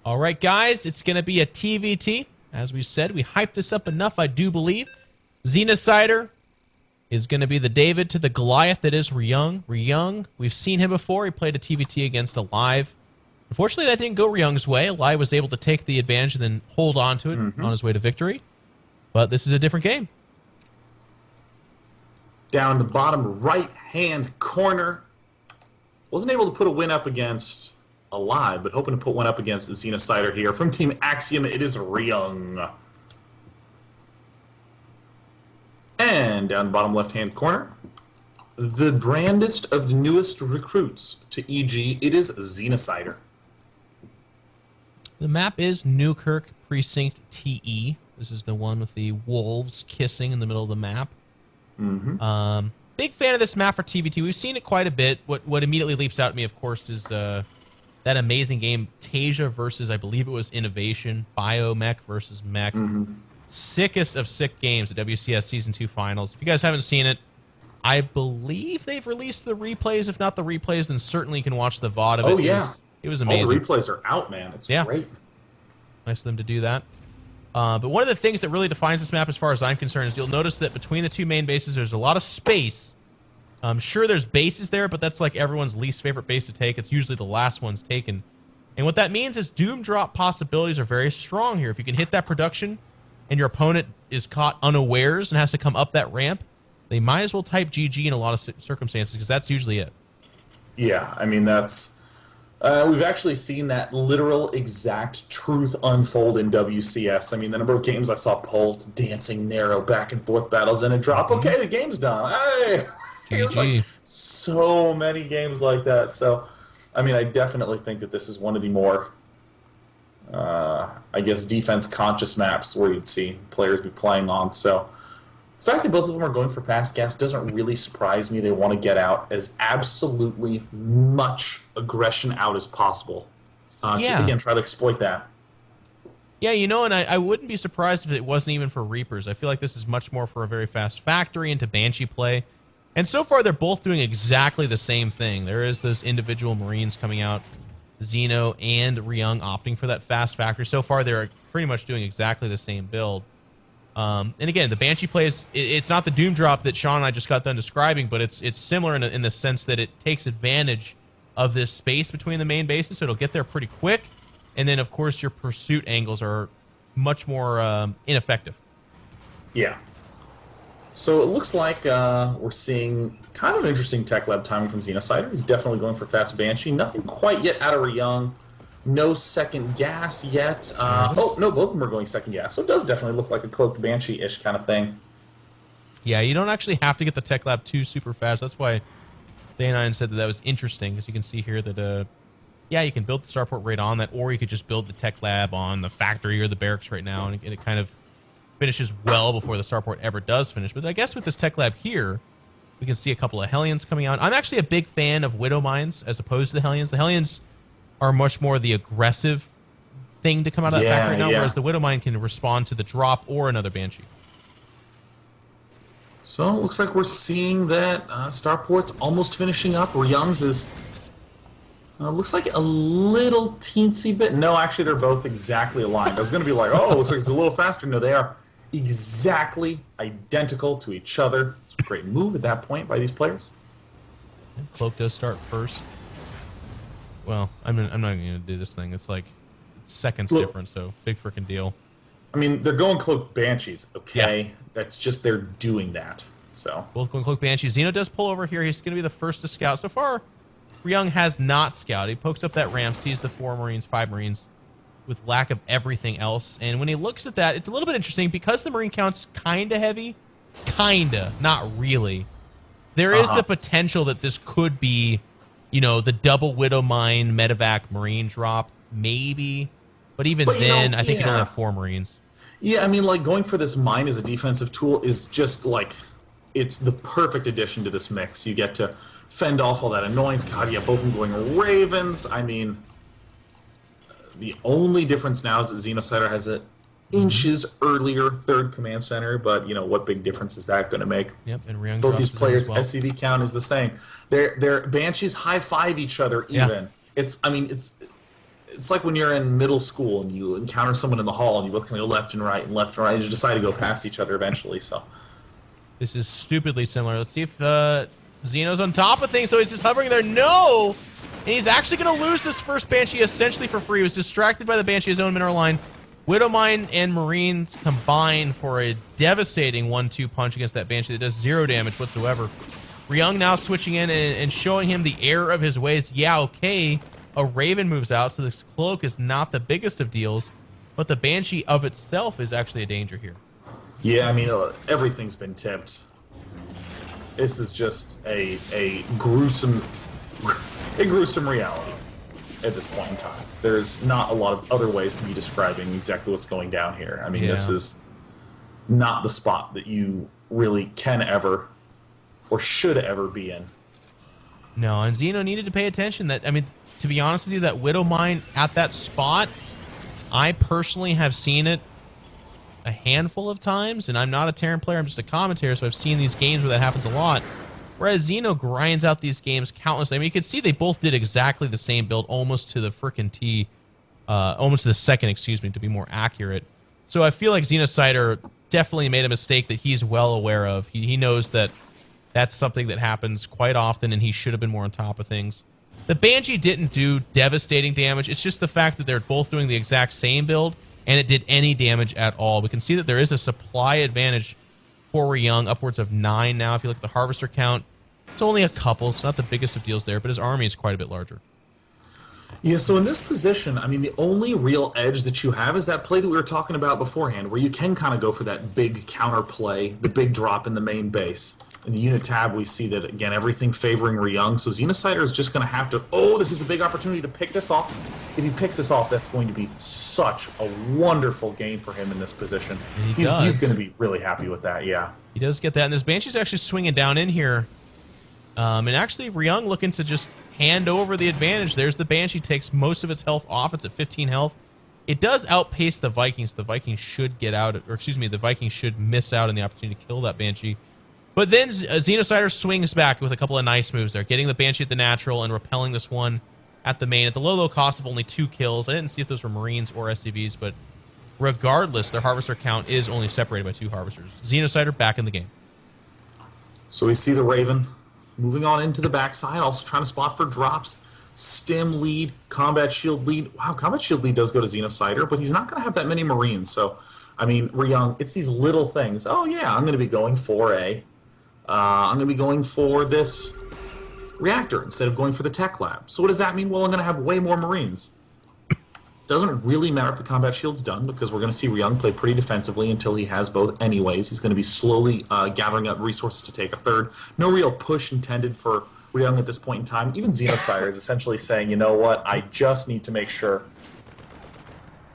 All right, guys, it's going to be a TVT. As we said, we hyped this up enough, I do believe. Xenocider is going to be the David to the Goliath that is Ryung. Ryung, we've seen him before. He played a TVT against Alive. Unfortunately, that didn't go Ryung's way. Alive was able to take the advantage and then hold on to it on his way to victory. But this is a different game. Down in the bottom right-hand corner. Wasn't able to put a win up against Alive, but hoping to put one up against the Xenocider here. From Team Axiom, it is Ryung. And down the bottom left-hand corner, the brandest of the newest recruits to EG, it is Xenocider. The map is Newkirk Precinct TE. This is the one with the wolves kissing in the middle of the map. Big fan of this map for TVT. We've seen it quite a bit. What immediately leaps out at me, of course, is that amazing game, Tasia versus, I believe it was Innovation, Biomech versus Mech. Sickest of sick games at WCS Season 2 Finals. If you guys haven't seen it, I believe they've released the replays. If not the replays, then certainly you can watch the VOD of it. Oh, yeah. It was amazing. All the replays are out, man. It's great. Nice of them to do that. But one of the things that really defines this map as far as I'm concerned is you'll notice that between the two main bases there's a lot of space. Sure, there's bases there, but that's like everyone's least favorite base to take. It's usually the last one's taken. And what that means is doom drop possibilities are very strong here. If you can hit that production and your opponent is caught unawares and has to come up that ramp, they might as well type GG in a lot of circumstances because that's usually it. Yeah, I mean, that's... we've actually seen that literal exact truth unfold in WCS. I mean, the number of games I saw Polt dancing narrow back and forth battles and a drop. Okay, the game's done. Hey! There's like so many games like that. So, I mean, I definitely think that this is one of the more, I guess, defense-conscious maps where you'd see players be playing on. So, the fact that both of them are going for fast gas doesn't really surprise me. They want to get out as absolutely much aggression out as possible. To, again, try to exploit that. Yeah, you know, and I wouldn't be surprised if it wasn't even for Reapers. I feel like this is much more for a very fast factory into Banshee play. And so far, they're both doing exactly the same thing. There is those individual Marines coming out, Xeno and Ryung opting for that fast factory. So far, they're pretty much doing exactly the same build. And again, the Banshee plays, it's not the Doom Drop that Sean and I just got done describing, but it's similar in the sense that it takes advantage of this space between the main bases, so it'll get there pretty quick. And then, of course, your pursuit angles are much more ineffective. Yeah. So it looks like we're seeing kind of interesting tech lab timing from Xenocider. He's definitely going for fast Banshee. Nothing quite yet out of Ryung. No second gas yet. Oh, no, both of them are going second gas. So it does definitely look like a cloaked Banshee-ish kind of thing. Yeah, you don't actually have to get the tech lab too super fast. That's why Day9 said that was interesting, because you can see here that, yeah, you can build the starport right on that, or you could just build the tech lab on the factory or the barracks right now, and it kind of finishes well before the starport ever does finish. But I guess with this tech lab here, we can see a couple of Hellions coming out. I'm actually a big fan of Widow Mines as opposed to the Hellions. The Hellions are much more the aggressive thing to come out of that factory now, whereas the Widow Mine can respond to the drop or another Banshee. So it looks like we're seeing that starport's almost finishing up. Ryung's is... looks like a little teensy bit. No, actually, they're both exactly aligned. I was going to be like, oh, looks like it's a little faster. No, they are exactly identical to each other. It's a great move at that point by these players. And Cloak does start first. Well, I'm not going to do this thing. It's like seconds difference, so big freaking deal. I mean, they're going Cloak Banshees, okay? Yeah. That's just they're doing that. So both going Cloak Banshees. Xeno does pull over here. He's going to be the first to scout. So far, Ryung has not scouted. He pokes up that ramp, sees the 4 Marines, 5 Marines, with lack of everything else. And when he looks at that, it's a little bit interesting because the Marine count's kind of heavy. Kinda, not really. There is the potential that this could be, you know, the double Widow Mine medevac Marine drop, maybe. But even then, I think you only have 4 Marines. Yeah, I mean, like, going for this mine as a defensive tool is just, like, it's the perfect addition to this mix. You get to fend off all that annoyance. God, yeah, both of them going Ravens. I mean, the only difference now is that Xenocider has an inches earlier 3rd command center, but, you know, what big difference is that going to make? Yep, and Ryung both these players' SCV count is the same. Their Banshees high-five each other even. It's, I mean, it's like when you're in middle school and you encounter someone in the hall and you both kind of go left and right and left and right. And you decide to go past each other eventually. So this is stupidly similar. Let's see if Xeno's on top of things. So he's just hovering there. No! And he's actually going to lose this first Banshee essentially for free. He was distracted by the Banshee, his own mineral line. Widowmine and Marines combine for a devastating 1-2 punch against that Banshee that does 0 damage whatsoever. Ryung now switching in and showing him the error of his ways. Yeah, okay, a Raven moves out, so this Cloak is not the biggest of deals, but the Banshee of itself is actually a danger here. yeah, I mean everything's been tipped. This is just a gruesome reality at this point in time. There's not a lot of other ways to be describing exactly what's going down here. I mean, this is not the spot that you really can ever or should ever be in. No, and Xeno needed to pay attention. That, I mean, to be honest with you, that Widow Mine at that spot, I personally have seen it a handful of times, and I'm not a Terran player, I'm just a commentator, so I've seen these games where that happens a lot. Whereas Xeno grinds out these games countlessly. I mean, you can see they both did exactly the same build, almost to the frickin' T, almost to the second, excuse me, to be more accurate. So I feel like Xenocider definitely made a mistake that he's well aware of. He knows that that's something that happens quite often, and he should have been more on top of things. The Banshee didn't do devastating damage. It's just the fact that they're both doing the exact same build, and it did any damage at all. We can see that there is a supply advantage for Ryung, upwards of 9 now. If you look at the Harvester count, it's only a couple, so not the biggest of deals there, but his army is quite a bit larger. Yeah, so in this position, I mean, the only real edge that you have is that play that we were talking about beforehand, where you can kind of go for that big counter play, the big drop in the main base. In the unit tab, we see that, again, everything favoring Ryung, so Xenocider is just going to have to, oh, this is a big opportunity to pick this off. If he picks this off, that's going to be such a wonderful game for him in this position. He's going to be really happy with that, yeah. He does get that, and this Banshee's actually swinging down in here. And actually, Ryung looking to just hand over the advantage. There's the Banshee, takes most of its health off. It's at 15 health. It does outpace the Vikings. The Vikings should get out, or excuse me, the Vikings should miss out on the opportunity to kill that Banshee. But then Xenocider swings back with a couple of nice moves there, getting the Banshee at the natural and repelling this one at the main at the low cost of only 2 kills. I didn't see if those were Marines or SCVs, but regardless, their Harvester count is only separated by 2 Harvesters. Xenocider back in the game. So we see the Raven moving on into the backside, also trying to spot for drops. Stim lead, Combat Shield lead. Wow, Combat Shield lead does go to Xenocider, but he's not going to have that many Marines. So, I mean, Ryung, it's these little things. Oh, yeah, I'm going to be going for I'm going to be going for this reactor instead of going for the tech lab. So what does that mean? Well, I'm going to have way more Marines. Doesn't really matter if the combat shield's done, because we're going to see Ryung play pretty defensively until he has both anyways. He's going to be slowly gathering up resources to take a third. No real push intended for Ryung at this point in time. Even Xenocider is essentially saying, you know what, I just need to make sure.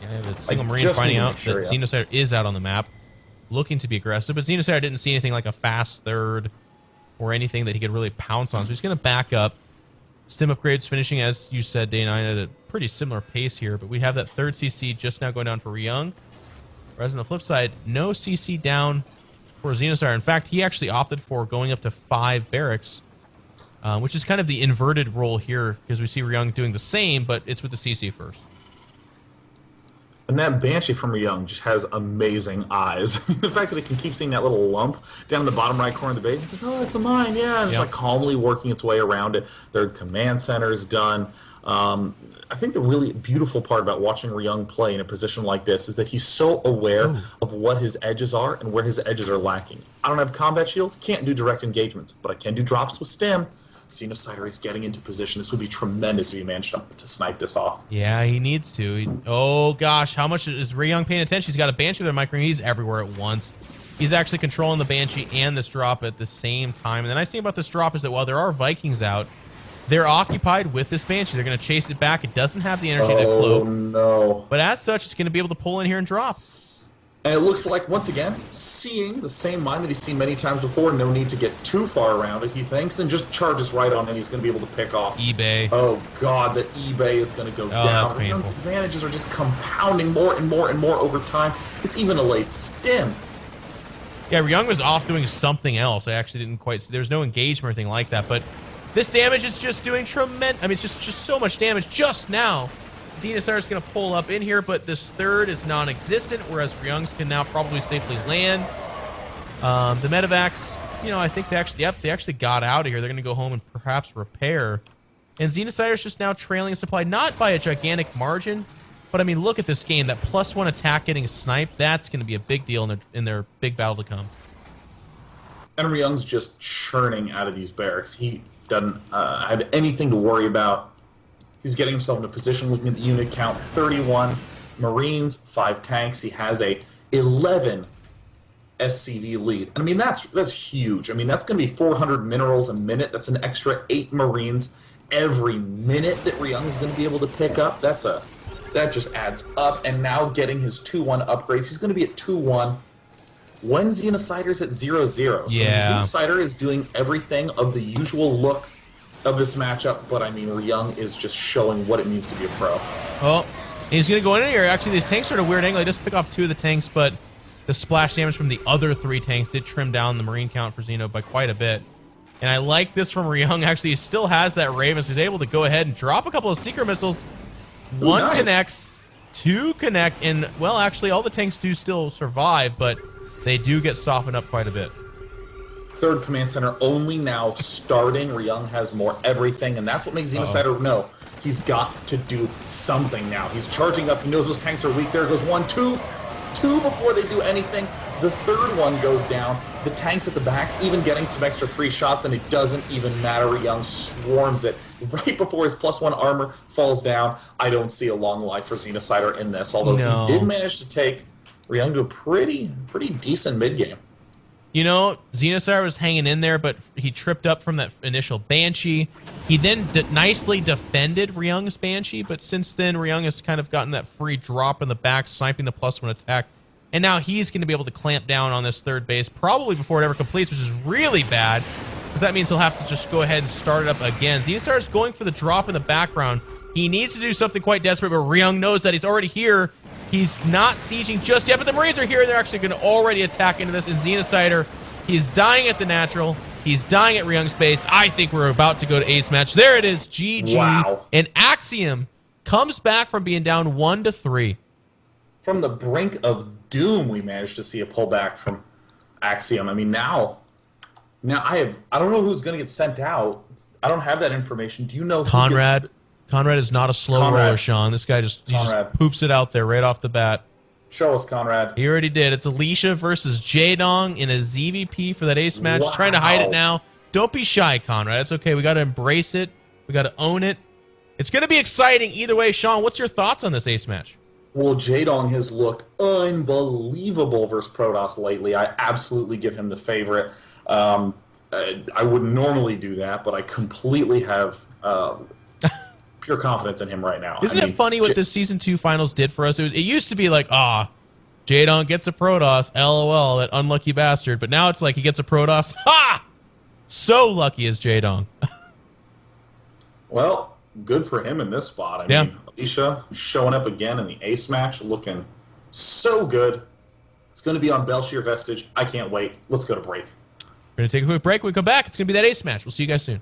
Yeah, the single Marine finding out that Xenocider is out on the map, looking to be aggressive, but Xenocider didn't see anything like a fast third or anything that he could really pounce on, so he's going to back up. Stim upgrades finishing, as you said, Day 9, at a pretty similar pace here, but we have that third CC just now going down for Ryung. Whereas on the flip side, no CC down for Xenocider. In fact, he actually opted for going up to 5 barracks, which is kind of the inverted role here, because we see Ryung doing the same, but it's with the CC first. And that Banshee from Ryung just has amazing eyes. The fact that it can keep seeing that little lump down in the bottom right corner of the base, it's like, oh, it's a mine, yeah. It's like calmly working its way around it. Their command center is done. I think the really beautiful part about watching Ryung play in a position like this is that he's so aware of what his edges are and where his edges are lacking. I don't have combat shields, can't do direct engagements, but I can do drops with Stim. Xenocider is getting into position. This would be tremendous if he managed to snipe this off. Yeah, he needs to. Oh, gosh. How much is Ryung paying attention? He's got a Banshee there, Mike. He's everywhere at once. He's actually controlling the Banshee and this drop at the same time. And the nice thing about this drop is that while there are Vikings out, they're occupied with this Banshee. They're going to chase it back. It doesn't have the energy to cloak. Oh, no. But as such, it's going to be able to pull in here and drop. And it looks like, once again, seeing the same mine that he's seen many times before. No need to get too far around it, he thinks, and just charges right on, and he's going to be able to pick off. eBay. Oh, God, the eBay is going to go down. Ryung's advantages are just compounding more and more and more over time. It's even a late Stim. Yeah, Ryung was off doing something else. I actually didn't quite see. There's no engagement or anything like that, but this damage is just doing tremendous. I mean, it's just so much damage just now. Xenosire's going to pull up in here, but this third is non-existent, whereas Ryung's can now probably safely land. The medevacs, I think they actually got out of here. They're going to go home and perhaps repair. And Xenosire's just now trailing a supply, not by a gigantic margin, but I mean, look at this game. That +1 attack getting sniped, that's going to be a big deal in their big battle to come. And Ryung's just churning out of these barracks. He doesn't have anything to worry about. He's getting himself into position, looking at the unit count, 31 Marines, 5 tanks. He has a 11 SCV lead. And I mean, that's huge. I mean, that's going to be 400 minerals a minute. That's an extra 8 Marines every minute that Ryung's going to be able to pick up. That just adds up. And now getting his 2-1 upgrades, he's going to be at 2-1 when Xenosider's at 0-0. So Xenosider is doing everything of the usual look of this matchup, but I mean, Ryung is just showing what it means to be a pro. Oh, he's going to go in here. Actually, these tanks are at a weird angle. They just pick off 2 of the tanks, but the splash damage from the other 3 tanks did trim down the Marine count for Xeno by quite a bit. And I like this from Ryung. Actually, he still has that Raven, so he's able to go ahead and drop a couple of Seeker missiles. Ooh, 1 nice. connects, 2 connect, and, well, actually, all the tanks do still survive, but they do get softened up quite a bit. Third command center only now starting. Ryung has more everything, and that's what makes Xenosider know he's got to do something now. He's charging up. He knows those tanks are weak. There goes 1, 2 before they do anything. The third one goes down. The tanks at the back even getting some extra free shots, and it doesn't even matter. Ryung swarms it right before his +1 armor falls down. I don't see a long life for Xenosider in this, although he did manage to take Ryung to a pretty decent mid game. Xenosider was hanging in there, but he tripped up from that initial Banshee. He then nicely defended Ryung's Banshee, but since then, Ryung has kind of gotten that free drop in the back, sniping the +1 attack. And now he's going to be able to clamp down on this third base, probably before it ever completes, which is really bad, because that means he'll have to just go ahead and start it up again. Xenosider's going for the drop in the background. He needs to do something quite desperate, but Ryung knows that he's already here. He's not sieging just yet, but the Marines are here. They're actually going to already attack into this. And Xenosider, he's dying at the natural. He's dying at Ryung's base. I think we're about to go to ace match. There it is, GG. Wow. And Axiom comes back from being down 1-3. From the brink of doom, we managed to see a pullback from Axiom. I mean, now I don't know who's going to get sent out. I don't have that information. Do you know? Conrad is not a slow roller, Sean. This guy just poops it out there right off the bat. Show us, Conrad. He already did. It's Alicia versus Jaedong in a ZVP for that ace match. Wow. He's trying to hide it now. Don't be shy, Conrad. It's okay. We got to embrace it. We got to own it. It's going to be exciting either way. Sean, what's your thoughts on this ace match? Well, Jaedong has looked unbelievable versus Protoss lately. I absolutely give him the favorite. I wouldn't normally do that, but I completely have pure confidence in him right now. Isn't it funny what this Season 2 finals did for us? It used to be like, Jaedong gets a Protoss, LOL, that unlucky bastard. But now it's like he gets a Protoss. Ha! So lucky is Jaedong. Well, good for him in this spot. I mean, Alicia showing up again in the ace match, looking so good. It's going to be on Belshir Vestige. I can't wait. Let's go to break. We're going to take a quick break. When we come back, it's going to be that ace match. We'll see you guys soon.